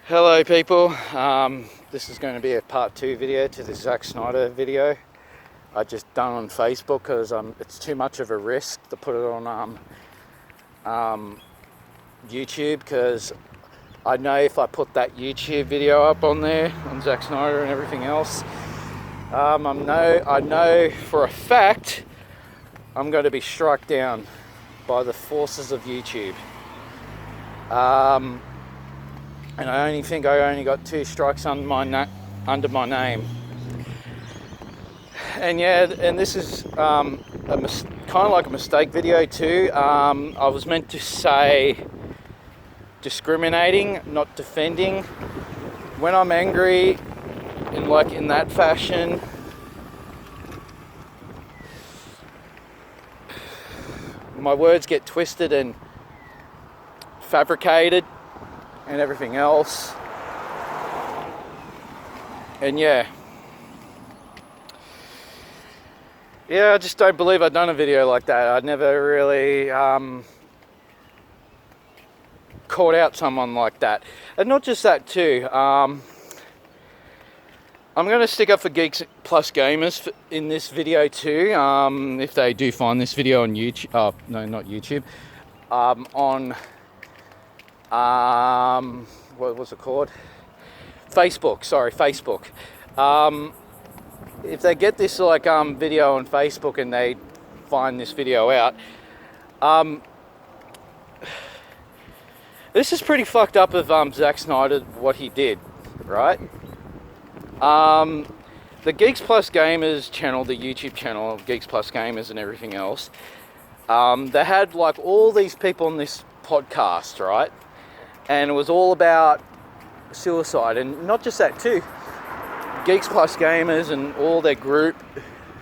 Hello people, this is going to be a part 2 video to the Zack Snyder video I just done on Facebook because it's too much of a risk to put it on YouTube, because I know if I put that YouTube video up on there on Zack Snyder and everything else, I know for a fact I'm going to be struck down by the forces of YouTube. And I only think I only got 2 strikes under my name. And yeah, and this is kind of like a mistake video too. I was meant to say discriminating, not defending. When I'm angry in that fashion, my words get twisted and fabricated and everything else. And yeah, I just don't believe I've done a video like that. I never really called out someone like that. And not just that too, I'm going to stick up for Geeks Plus Gamers in this video too, if they do find this video on YouTube. No, not YouTube. On what was it called? Facebook. Sorry, Facebook. If they get this video on Facebook and they find this video out, this is pretty fucked up of Zack Snyder, what he did, right? The Geeks Plus Gamers channel, the YouTube channel of Geeks Plus Gamers and everything else, they had all these people on this podcast, right? And it was all about suicide, and not just that too. Geeks Plus Gamers and all their group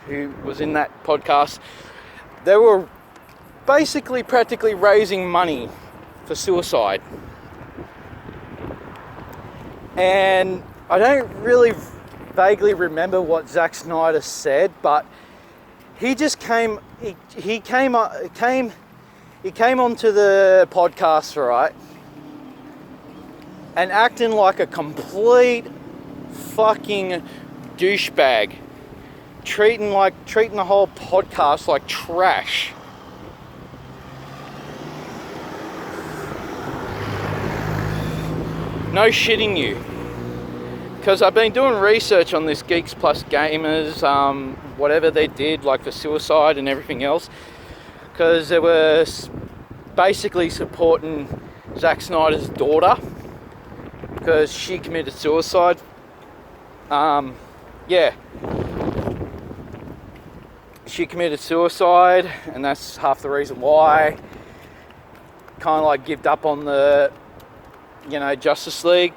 who was in that podcast, they were basically practically raising money for suicide. And I don't really vaguely remember what Zack Snyder said, but he just came onto the podcast, right? And acting like a complete fucking douchebag, treating the whole podcast like trash. No shitting you, because I've been doing research on this Geeks Plus Gamers, whatever they did, for suicide and everything else, because they were basically supporting Zack Snyder's daughter, because she committed suicide. She committed suicide, and that's half the reason why kind of gived up on the Justice League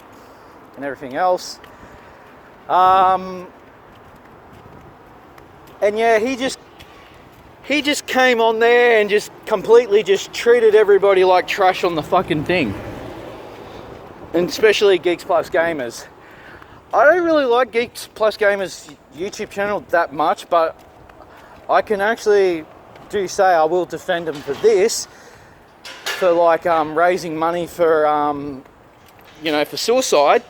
and everything else. And yeah, he just came on there and just completely just treated everybody like trash on the fucking thing. And especially Geeks Plus Gamers. I don't really like Geeks Plus Gamers YouTube channel that much, but I can actually say I will defend them for this, for raising money for for suicide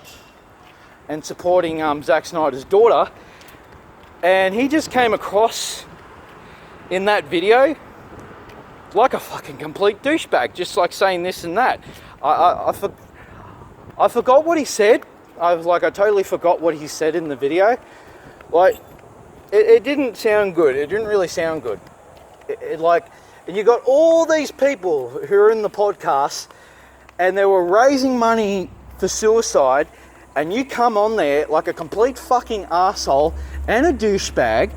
and supporting Zack Snyder's daughter. And he just came across in that video like a fucking complete douchebag, just saying this and that. I forgot what he said. I totally forgot what he said in the video. It didn't sound good. It didn't really sound good. And you got all these people who are in the podcast, and they were raising money for suicide, and you come on there like a complete fucking arsehole and a douchebag,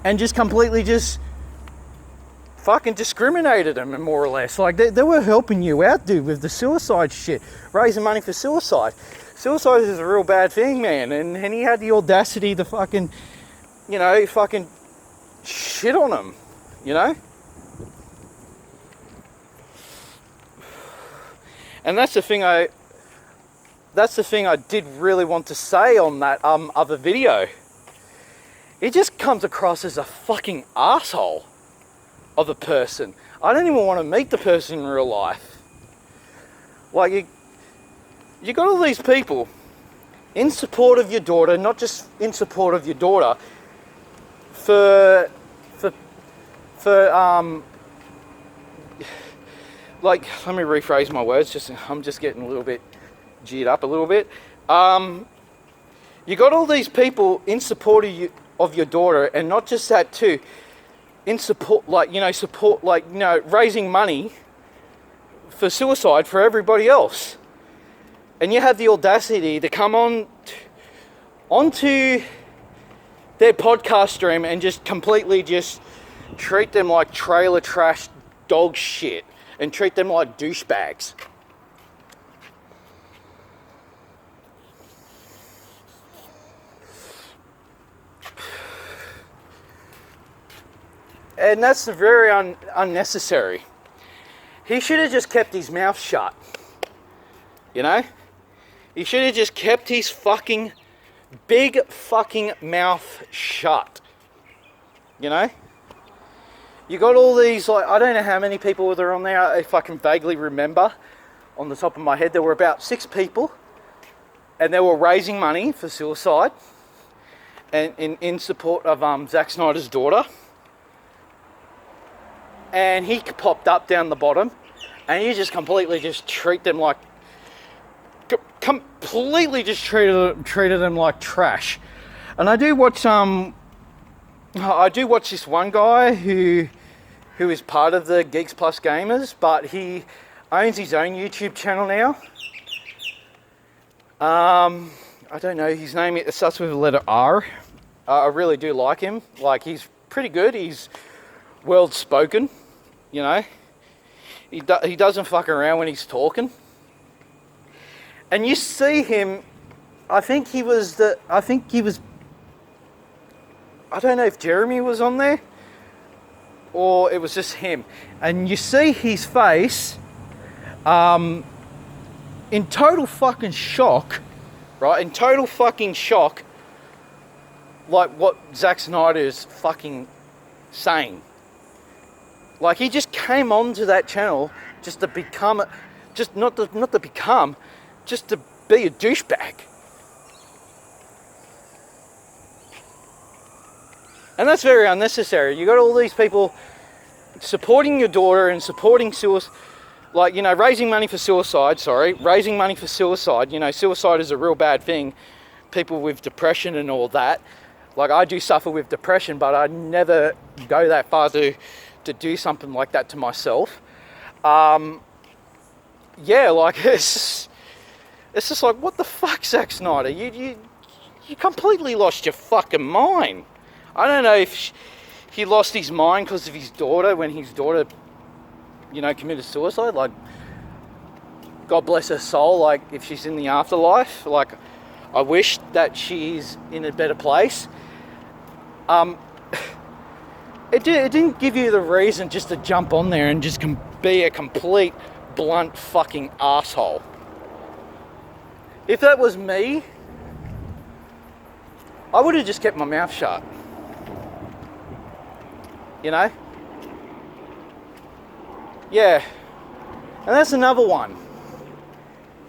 and just completely just fucking discriminated them, more or less. They were helping you out, dude, with the suicide shit, raising money for suicide. Suicide is a real bad thing, man. And he had the audacity to fucking shit on them, And that's the thing I did really want to say on that other video. It just comes across as a fucking asshole of a person. I don't even want to meet the person in real life. You got all these people in support of your daughter, not just in support of your daughter, for like, let me rephrase my words, I'm just getting a little bit geared up a little bit. You got all these people in support of your daughter, and not just that too, in support, raising money for suicide for everybody else. And you have the audacity to come onto their podcast stream and just completely just treat them like trailer trash dog shit and treat them like douchebags. And that's very unnecessary. He should have just kept his mouth shut. You know? He should have just kept his fucking big fucking mouth shut. You know? You got all these, like, I don't know how many people were on there. If I can vaguely remember on the top of my head, there were about 6 people, and they were raising money for suicide and in support of Zack Snyder's daughter. And he popped up down the bottom, and you just completely just treat them like, completely just treated them like trash. And I do watch this one guy who is part of the Geeks Plus Gamers, but he owns his own YouTube channel now. I don't know his name. It starts with the letter R. I really do like him. Like, he's pretty good. He's well spoken. You know, he doesn't fuck around when he's talking. And you see him. I don't know if Jeremy was on there or it was just him. And you see his face in total fucking shock, right? In total fucking shock, like what Zack Snyder is fucking saying. Like, he just came onto that channel just to become, just not to become, just to be a douchebag. And that's very unnecessary. You got all these people supporting your daughter and supporting suicide, like, you know, raising money for suicide. You know, suicide is a real bad thing. People with depression and all that. Like, I do suffer with depression, but I never go that far to do something like that to myself. Yeah, like, it's just like, what the fuck, Zack Snyder? You completely lost your fucking mind. I don't know if he lost his mind because of his daughter, when his daughter, you know, committed suicide. Like, God bless her soul, like, if she's in the afterlife, like, I wish that she's in a better place. It didn't give you the reason just to jump on there and just be a complete, blunt fucking arsehole. If that was me, I would have just kept my mouth shut. You know? Yeah. And that's another one.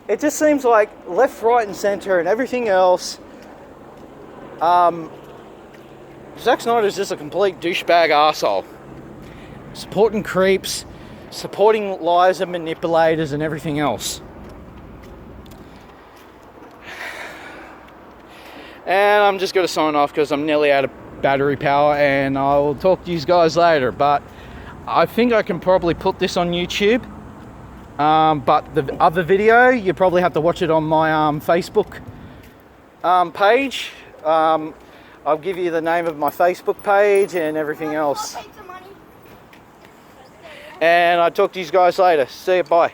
It just seems like left, right, and centre and everything else, Zack Snyder's just a complete douchebag arsehole. Supporting creeps, supporting liars and manipulators and everything else. And I'm just going to sign off because I'm nearly out of battery power, and I'll talk to you guys later. But I think I can probably put this on YouTube. But the other video, you probably have to watch it on my Facebook page. I'll give you the name of my Facebook page and everything else. And I'll talk to you guys later. See you, bye.